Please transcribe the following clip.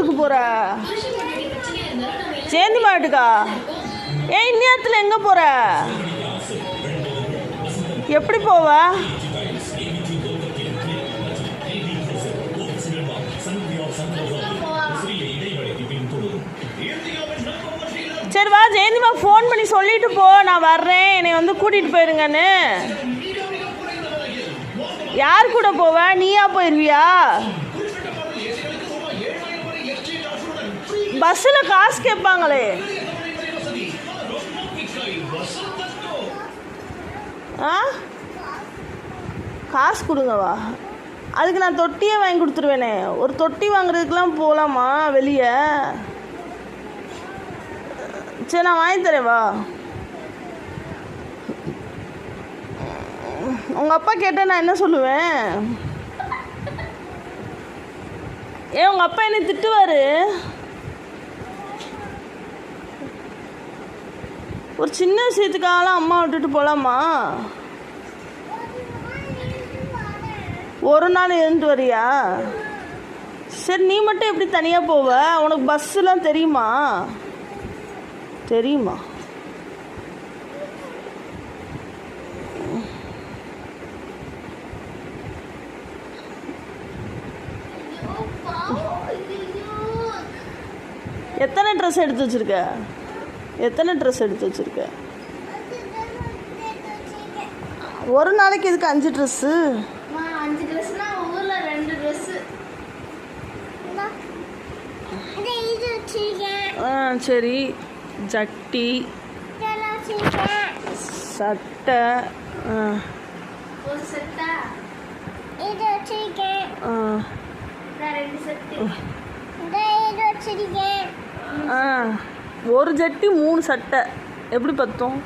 ஊருக்கு போகிற? சேந்திமா வீட்டுக்கா? ஏன் இந்நேரத்தில் எங்கே போகிற? எப்படி போவ? சரி வா, ஜெயந்திமா ஃபோன் பண்ணி சொல்லிட்டு போ, நான் வர்றேன், என்னை வந்து கூட்டிகிட்டு போயிருங்கன்னு. யார் கூட போவ? நீயா போயிடுவியா? பஸ்ஸில் காசு கேட்பாங்களே. ஆ, காசு கொடுங்கவா? அதுக்கு நான் தொட்டியே வாங்கி கொடுத்துருவேனே. ஒரு தொட்டி வாங்குறதுக்கெலாம் போகலாமா வெளியே? சரி நான் வாங்கி தரேன் வா. உங்கள் அப்பா கேட்டால் நான் என்ன சொல்லுவேன்? ஏன் உங்கள் அப்பா என்னை திட்டுவார்? ஒரு சின்ன விஷயத்துக்காகலாம் அம்மா விட்டுட்டு போகலாமா? ஒரு நாள் இருந்துட்டு வரியா? சரி, நீ மட்டும் எப்படி தனியாக போவ? உனக்கு பஸ்ஸுலாம் தெரியுமா? தெரியுமா? எத்தனை ட்ரெஸ் எடுத்து வச்சிருக்க? எத்தனை ட்ரெஸ் எடுத்து வச்சிருக்க? ஒரு நாளைக்கு இதுக்கு 5 ட்ரெஸ்ஸு? 5 ட்ரெஸ்னா ஊர்ல 2 ட்ரெஸ். சரி, ஜட்டி, சட்டை, ஒரு செட்டா? ஒரு ஜட்டி 3 சட்டை எப்படி பத்தும்?